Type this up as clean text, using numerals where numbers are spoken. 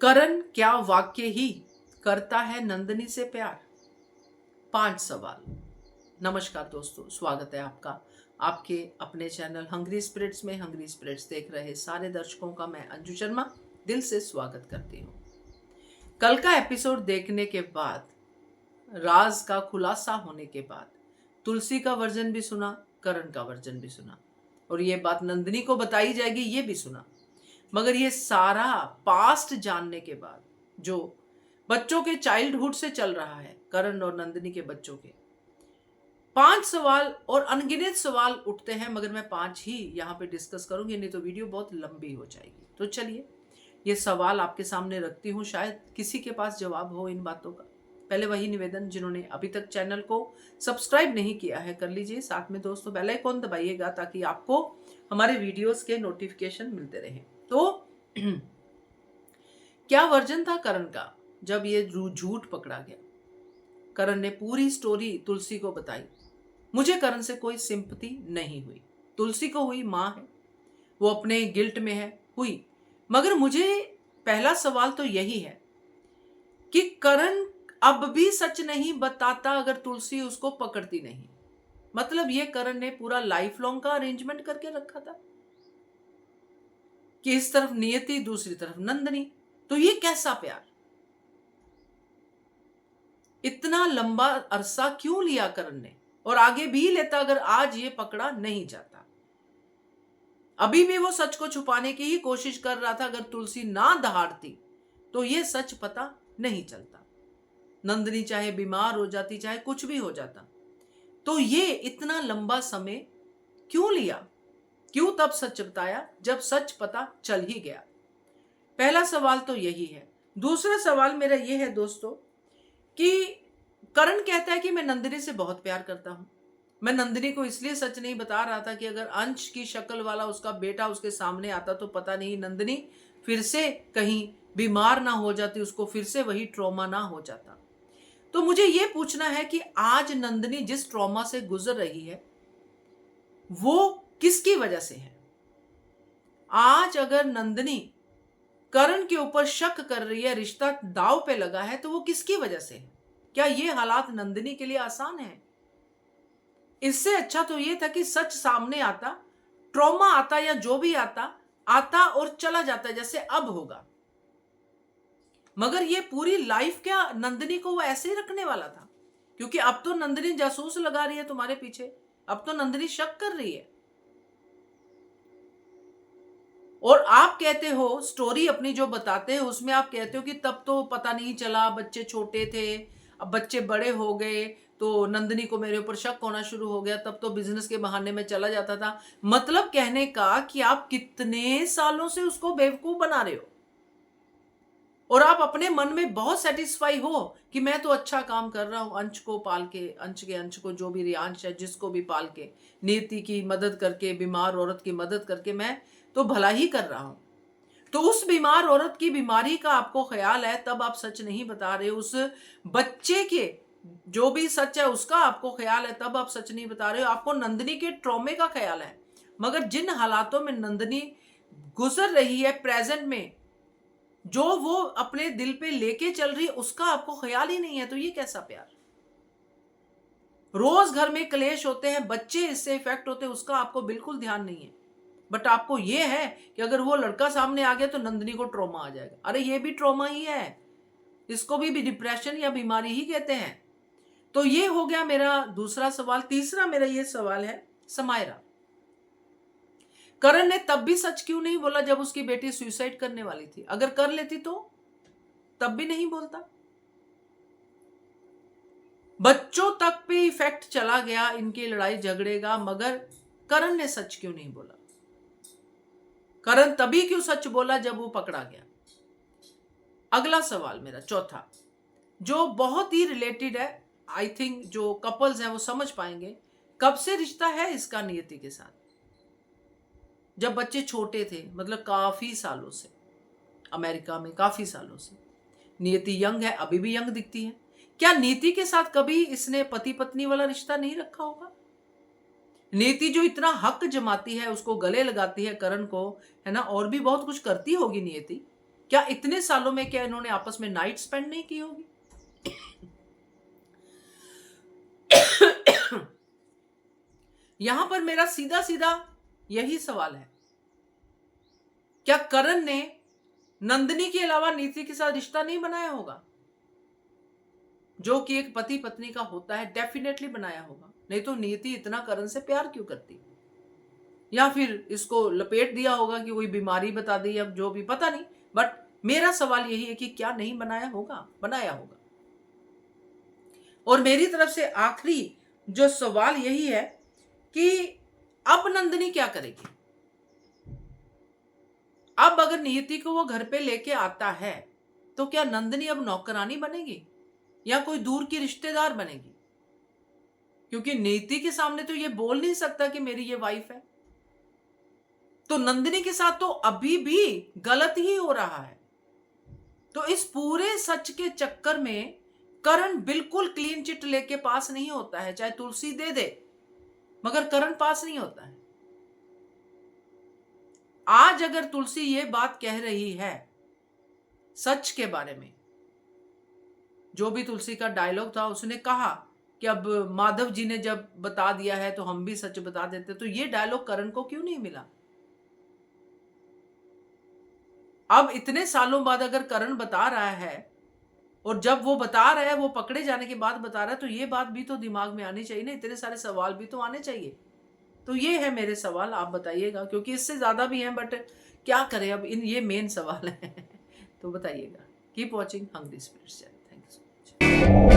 करण क्या वाक्य ही करता है नंदिनी से प्यार? 5 सवाल। नमस्कार दोस्तों, स्वागत है आपका आपके अपने चैनल हंग्री स्पिरिट्स में। हंग्री स्पिरिट्स देख रहे सारे दर्शकों का मैं अंजू शर्मा दिल से स्वागत करती हूँ। कल का एपिसोड देखने के बाद, राज का खुलासा होने के बाद, तुलसी का वर्जन भी सुना, करण का वर्जन भी सुना, और ये बात नंदिनी को बताई जाएगी ये भी सुना। मगर ये सारा पास्ट जानने के बाद, जो बच्चों के चाइल्डहुड से चल रहा है, करण और नंदिनी के बच्चों के 5 सवाल और अनगिनत सवाल उठते हैं, मगर मैं 5 ही यहाँ पे डिस्कस करूंगी, नहीं तो वीडियो बहुत लंबी हो जाएगी। तो चलिए ये सवाल आपके सामने रखती हूँ, शायद किसी के पास जवाब हो इन बातों का। पहले वही निवेदन, जिन्होंने अभी तक चैनल को सब्सक्राइब नहीं किया है कर लीजिए, साथ में दोस्तों बेल आइकॉन दबाइएगा ताकि आपको हमारे वीडियोस के नोटिफिकेशन मिलते रहें। तो क्या वर्जन था करण का जब ये झूठ पकड़ा गया? करण ने पूरी स्टोरी तुलसी को बताई। मुझे करण से कोई सिंपैथी नहीं हुई, तुलसी को हुई, माँ है, वो अपने गिल्ट में है, हुई। मगर मुझे पहला सवाल तो यही है कि करण अब भी सच नहीं बताता अगर तुलसी उसको पकड़ती नहीं। मतलब ये करण ने पूरा लाइफ लॉन्ग का अरेंजमेंट करके रखा था कि इस तरफ नियति, दूसरी तरफ नंदिनी। तो ये कैसा प्यार? इतना लंबा अरसा क्यों लिया करण ने, और आगे भी लेता अगर आज ये पकड़ा नहीं जाता? अभी भी वो सच को छुपाने की ही कोशिश कर रहा था। अगर तुलसी ना दहाड़ती तो ये सच पता नहीं चलता। नंदिनी चाहे बीमार हो जाती, चाहे कुछ भी हो जाता, तो ये इतना लंबा समय क्यों लिया? क्यों तब सच बताया जब सच पता चल ही गया? पहला सवाल तो यही है। दूसरा सवाल मेरा ये है दोस्तों कि करण कहता है कि मैं नंदिनी से बहुत प्यार करता हूं। मैं नंदिनी को इसलिए सच नहीं बता रहा था कि अगर अंश की शक्ल वाला उसका बेटा उसके सामने आता तो पता नहीं नंदिनी फिर से कहीं बीमार ना हो जाती, उसको फिर से वही ट्रॉमा ना हो जाता। तो मुझे यह पूछना है कि आज नंदिनी जिस ट्रॉमा से गुजर रही है वो किसकी वजह से है? आज अगर नंदिनी करण के ऊपर शक कर रही है, रिश्ता दांव पे लगा है, तो वो किसकी वजह से है? क्या ये हालात नंदिनी के लिए आसान है? इससे अच्छा तो ये था कि सच सामने आता, ट्रॉमा आता या जो भी आता आता और चला जाता जैसे अब होगा। मगर ये पूरी लाइफ क्या नंदिनी को वो ऐसे ही रखने वाला था? क्योंकि अब तो नंदिनी जासूस लगा रही है तुम्हारे पीछे, अब तो नंदिनी शक कर रही है। और आप कहते हो, स्टोरी अपनी जो बताते हैं उसमें आप कहते हो कि तब तो पता नहीं चला, बच्चे छोटे थे, अब बच्चे बड़े हो गए तो नंदिनी को मेरे ऊपर शक होना शुरू हो गया, तब तो बिजनेस के बहाने में चला जाता था। मतलब कहने का कि आप कितने सालों से उसको बेवकूफ बना रहे हो और आप अपने मन में बहुत सेटिस्फाई हो कि मैं तो अच्छा काम कर रहा हूं, अंश को पाल के, अंश को, जो भी रियांश है जिसको भी पाल के, नीति की मदद करके, बीमार औरत की मदद करके मैं तो भला ही कर रहा हूं। तो उस बीमार औरत की बीमारी का आपको ख्याल है, तब आप सच नहीं बता रहे। उस बच्चे के जो भी सच है उसका आपको ख्याल है, तब आप सच नहीं बता रहे हो। आपको नंदिनी के ट्रॉमे का ख्याल है, मगर जिन हालातों में नंदिनी गुजर रही है प्रेजेंट में, जो वो अपने दिल पे लेके चल रही है, उसका आपको ख्याल ही नहीं है। तो ये कैसा प्यार? रोज घर में क्लेश होते हैं, बच्चे इससे इफेक्ट होते हैं, उसका आपको बिल्कुल ध्यान नहीं है। बट आपको यह है कि अगर वो लड़का सामने आ गया तो नंदिनी को ट्रॉमा आ जाएगा। अरे ये भी ट्रॉमा ही है, इसको भी डिप्रेशन या बीमारी ही कहते हैं। तो ये हो गया मेरा दूसरा सवाल। तीसरा मेरा ये सवाल है समायरा। करण ने तब भी सच क्यों नहीं बोला जब उसकी बेटी सुसाइड करने वाली थी? अगर कर लेती तो तब भी नहीं बोलता। बच्चों तक पे इफेक्ट चला गया इनकी लड़ाई झगड़े का, मगर करण ने सच क्यों नहीं बोला? करण तभी क्यों सच बोला जब वो पकड़ा गया? अगला सवाल मेरा चौथा, जो बहुत ही रिलेटेड है, आई थिंक जो कपल्स हैं वो समझ पाएंगे। कब से रिश्ता है इसका नियति के साथ? जब बच्चे छोटे थे, मतलब काफी सालों से, अमेरिका में काफी सालों से। नियति यंग है, अभी भी यंग दिखती है। क्या नीति के साथ कभी इसने पति पत्नी वाला रिश्ता नहीं रखा होगा? नीति जो इतना हक जमाती है, उसको गले लगाती है करण को, है ना, और भी बहुत कुछ करती होगी नियति, क्या इतने सालों में क्या इन्होंने आपस में नाइट स्पेंड नहीं की होगी? यहां पर मेरा सीधा सीधा यही सवाल है, क्या करण ने नंदिनी के अलावा नीति के साथ रिश्ता नहीं बनाया होगा? जो कि एक पति पत्नी का होता है, डेफिनेटली बनाया होगा, नहीं तो नीति इतना करण से प्यार क्यों करती? या फिर इसको लपेट दिया होगा कि कोई बीमारी बता दी, अब जो भी पता नहीं, बट मेरा सवाल यही है कि क्या नहीं बनाया होगा? बनाया होगा। और मेरी तरफ से आखिरी जो सवाल यही है कि अब नंदिनी क्या करेगी? अब अगर नियति को वो घर पे लेके आता है तो क्या नंदिनी अब नौकरानी बनेगी या कोई दूर की रिश्तेदार बनेगी? क्योंकि नीति के सामने तो ये बोल नहीं सकता कि मेरी ये वाइफ है। तो नंदिनी के साथ तो अभी भी गलत ही हो रहा है। तो इस पूरे सच के चक्कर में करण बिल्कुल क्लीन चिट लेके पास नहीं होता है, चाहे तुलसी दे दे, मगर करण पास नहीं होता है। आज अगर तुलसी ये बात कह रही है सच के बारे में, जो भी तुलसी का डायलॉग था, उसने कहा कि अब माधव जी ने जब बता दिया है तो हम भी सच बता देते, तो ये डायलॉग करण को क्यों नहीं मिला? अब इतने सालों बाद अगर करण बता रहा है, और जब वो बता रहा है, वो पकड़े जाने के बाद बता रहा है, तो ये बात भी तो दिमाग में आनी चाहिए ना, इतने सारे सवाल भी तो आने चाहिए। तो ये है मेरे सवाल, आप बताइएगा, क्योंकि इससे ज्यादा भी हैं, बट क्या करें अब, इन ये मेन सवाल है। तो बताइएगा। Keep watching Hungry Spirits channel. Thank you so much.